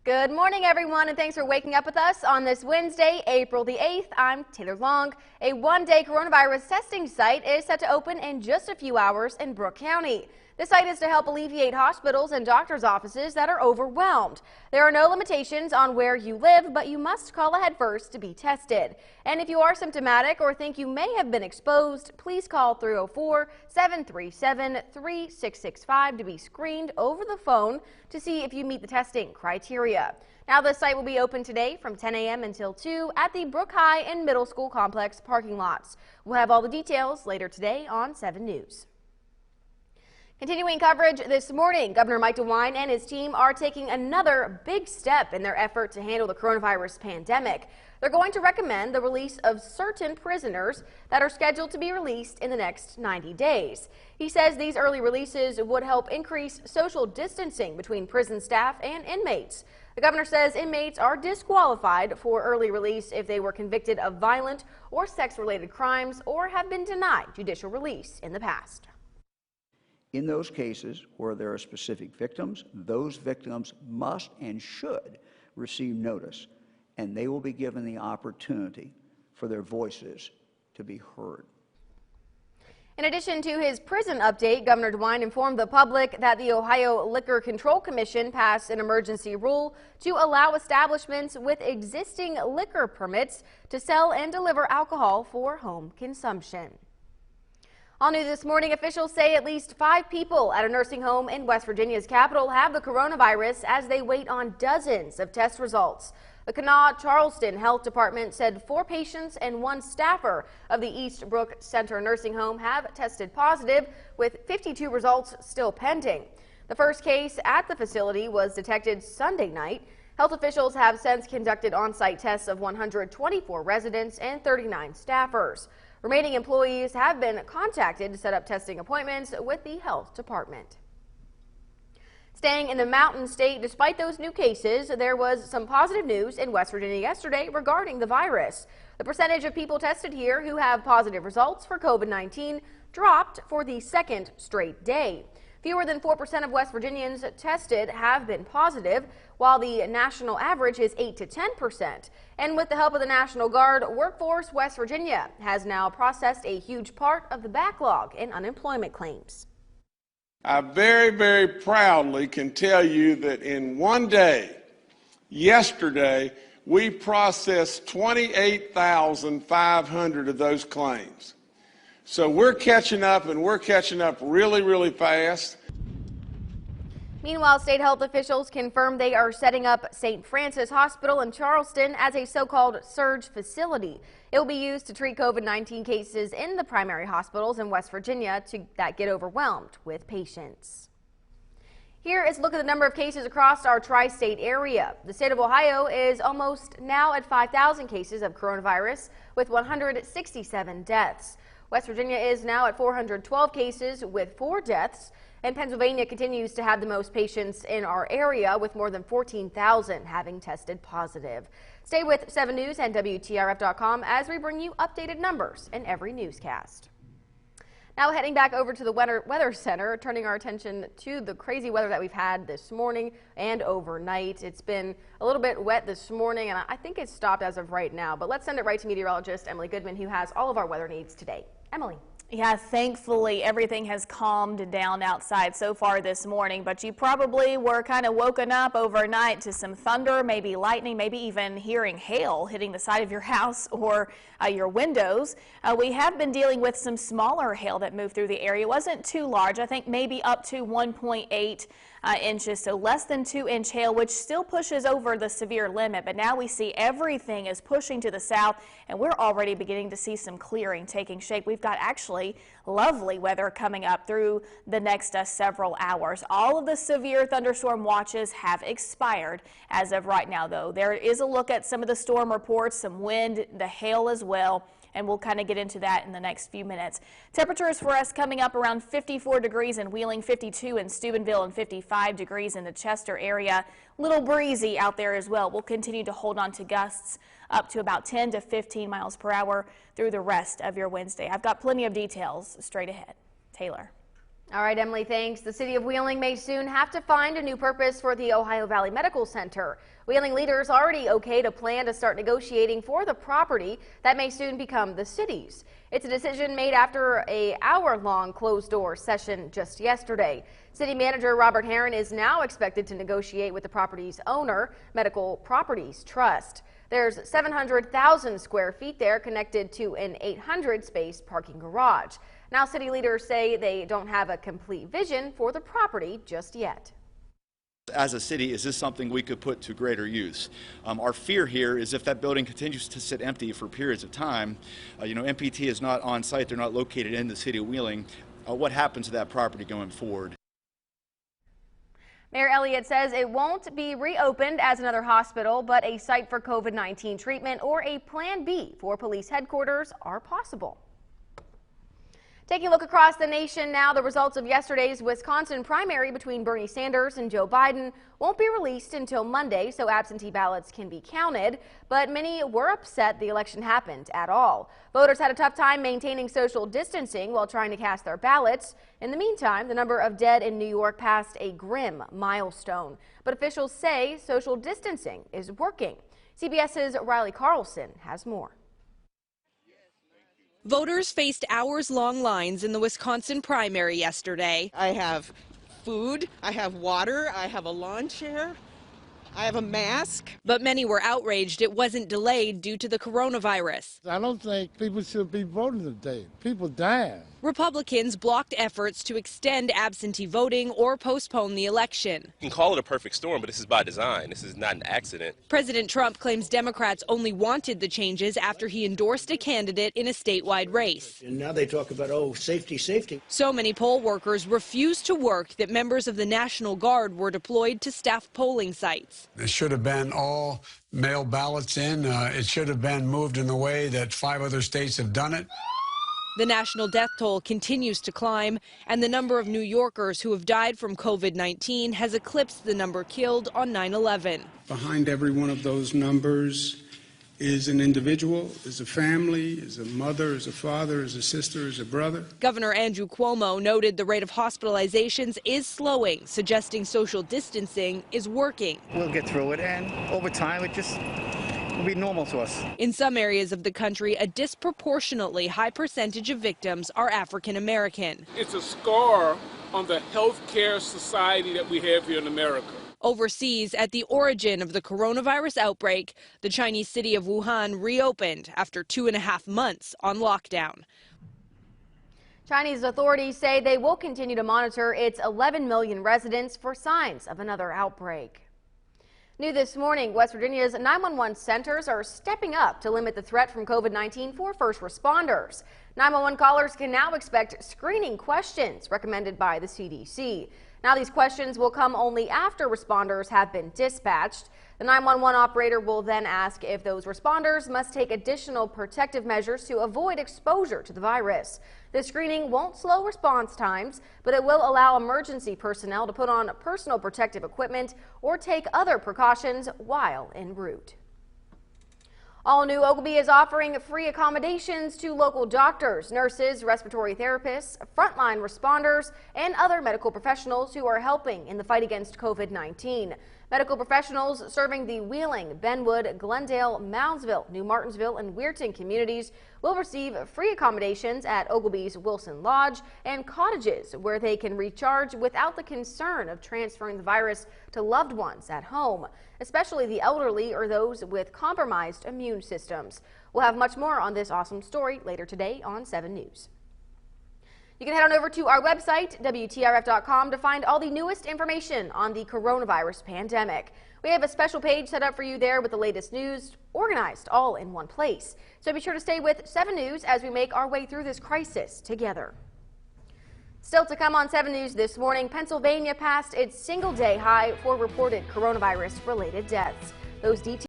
Good morning, everyone, and thanks for waking up with us on this Wednesday, April the 8th. I'm Taylor Long. A one-day coronavirus testing site is set to open in just a few hours in Brooke County. The site is to help alleviate hospitals and doctors' offices that are overwhelmed. There are no limitations on where you live, but you must call ahead first to be tested. And if you are symptomatic or think you may have been exposed, please call 304-737-3665 to be screened over the phone to see if you meet the testing criteria. Now, the site will be open today from 10 a.m. until 2 at the Brooke High and Middle School Complex parking lots. We'll have all the details later today on 7 News. Continuing coverage this morning, Governor Mike DeWine and his team are taking another big step in their effort to handle the coronavirus pandemic. They're going to recommend the release of certain prisoners that are scheduled to be released in the next 90 days. He says these early releases would help increase social distancing between prison staff and inmates. The governor says inmates are disqualified for early release if they were convicted of violent or sex-related crimes or have been denied judicial release in the past. In those cases where there are specific victims, those victims must and should receive notice, and they will be given the opportunity for their voices to be heard. In addition to his prison update, Governor DeWine informed the public that the Ohio Liquor Control Commission passed an emergency rule to allow establishments with existing liquor permits to sell and deliver alcohol for home consumption. On news this morning, officials say at least 5 people at a nursing home in West Virginia's capital have the coronavirus as they wait on dozens of test results. The Kanawha Charleston Health Department said 4 patients and 1 staffer of the East Brook Center Nursing Home have tested positive, with 52 results still pending. The first case at the facility was detected Sunday night. Health officials have since conducted on-site tests of 124 residents and 39 staffers. Remaining employees have been contacted to set up testing appointments with the health department. Staying in the Mountain State, despite those new cases, there was some positive news in West Virginia yesterday regarding the virus. The percentage of people tested here who have positive results for COVID-19 dropped for the second straight day. Fewer than 4% of West Virginians tested have been positive, while the national average is 8 to 10%. And with the help of the National Guard, Workforce West Virginia has now processed a huge part of the backlog in unemployment claims. I very proudly can tell you that in one day, yesterday, we processed 28,500 of those claims. So we're catching up, and we're catching up really fast. Meanwhile, state health officials confirmed they are setting up St. Francis Hospital in Charleston as a so-called surge facility. It will be used to treat COVID-19 cases in the primary hospitals in West Virginia that get overwhelmed with patients. Here is a look at the number of cases across our tri-state area. The state of Ohio is almost now at 5,000 cases of coronavirus with 167 deaths. West Virginia is now at 412 cases with 4 deaths, and Pennsylvania continues to have the most patients in our area with more than 14,000 having tested positive. Stay with 7 News and WTRF.com as we bring you updated numbers in every newscast. Now heading back over to the Weather Center, turning our attention to the crazy weather that we've had this morning and overnight. It's been a little bit wet this morning, and I think it's stopped as of right now. But let's send it right to meteorologist Emily Goodman, who has all of our weather needs today. Emily. Yeah, thankfully everything has calmed down outside so far this morning, but you probably were kind of woken up overnight to some thunder, maybe lightning, maybe even hearing hail hitting the side of your house or your windows. We have been dealing with some smaller hail that moved through the area. It wasn't too large, I think maybe up to 1.8 inches, so less than 2-inch hail, which still pushes over the severe limit. But now we see everything is pushing to the south, and we're already beginning to see some clearing taking shape. We've got actually lovely weather coming up through the next several hours. All of the severe thunderstorm watches have expired as of right now, though. There is a look at some of the storm reports, some wind, the hail as well, and we'll kind of get into that in the next few minutes. Temperatures for us coming up around 54 degrees in Wheeling, 52 in Steubenville, and 55 degrees in the Chester area. Little breezy out there as well. We'll continue to hold on to gusts up to about 10 to 15 miles per hour through the rest of your Wednesday. I've got plenty of details straight ahead. Taylor. All right, Emily, thanks. The city of Wheeling may soon have to find a new purpose for the Ohio Valley Medical Center. Wheeling leaders already okayed a plan to start negotiating for the property that may soon become the city's. It's a decision made after an hour-long closed-door session just yesterday. City Manager Robert Herron is now expected to negotiate with the property's owner, Medical Properties Trust. There's 700,000 square feet there connected to an 800-space parking garage. Now, city leaders say they don't have a complete vision for the property just yet. As a city, is this something we could put to greater use? Our fear here is if that building continues to sit empty for periods of time, MPT is not on site, they're not located in the city of Wheeling, what happens to that property going forward? Mayor Elliott says it won't be reopened as another hospital, but a site for COVID-19 treatment or a plan B for police headquarters are possible. Taking a look across the nation now, the results of yesterday's Wisconsin primary between Bernie Sanders and Joe Biden won't be released until Monday, so absentee ballots can be counted. But many were upset the election happened at all. Voters had a tough time maintaining social distancing while trying to cast their ballots. In the meantime, the number of dead in New York passed a grim milestone. But officials say social distancing is working. CBS's Riley Carlson has more. Voters faced hours-long lines in the Wisconsin primary yesterday. I have food, I have water, I have a lawn chair, I have a mask. But many were outraged it wasn't delayed due to the coronavirus. I don't think people should be voting today. People dying. Republicans blocked efforts to extend absentee voting or postpone the election. You can call it a perfect storm, but this is by design. This is not an accident. President Trump claims Democrats only wanted the changes after he endorsed a candidate in a statewide race. And now they talk about, oh, safety, safety. So many poll workers refused to work that members of the National Guard were deployed to staff polling sites. It should have been all mail ballots in. It should have been moved in the way that 5 other states have done it. The national death toll continues to climb, and the number of New Yorkers who have died from COVID-19 has eclipsed the number killed on 9/11. Behind every one of those numbers is an individual, is a family, is a mother, is a father, is a sister, is a brother. Governor Andrew Cuomo noted the rate of hospitalizations is slowing, suggesting social distancing is working. We'll get through it, and over time it just will be normal to us. In some areas of the country, a disproportionately high percentage of victims are African American. It's a scar on the healthcare society that we have here in America. Overseas, at the origin of the coronavirus outbreak, the Chinese city of Wuhan reopened after 2.5 months on lockdown. Chinese authorities say they will continue to monitor its 11 million residents for signs of another outbreak. New this morning, West Virginia's 911 centers are stepping up to limit the threat from COVID-19 for first responders. 911 callers can now expect screening questions recommended by the CDC. Now, these questions will come only after responders have been dispatched. The 911 operator will then ask if those responders must take additional protective measures to avoid exposure to the virus. The screening won't slow response times, but it will allow emergency personnel to put on personal protective equipment or take other precautions while en route. All new Oglebay is offering free accommodations to local doctors, nurses, respiratory therapists, frontline responders, and other medical professionals who are helping in the fight against COVID-19. Medical professionals serving the Wheeling, Benwood, Glendale, Moundsville, New Martinsville, and Weirton communities will receive free accommodations at Oglebay's Wilson Lodge and cottages where they can recharge without the concern of transferring the virus to loved ones at home, especially the elderly or those with compromised immune systems. We'll have much more on this awesome story later today on 7 News. You can head on over to our website, WTRF.com, to find all the newest information on the coronavirus pandemic. We have a special page set up for you there with the latest news, organized all in one place. So be sure to stay with 7 News as we make our way through this crisis together. Still to come on 7 News this morning, Pennsylvania passed its single-day high for reported coronavirus-related deaths. Those details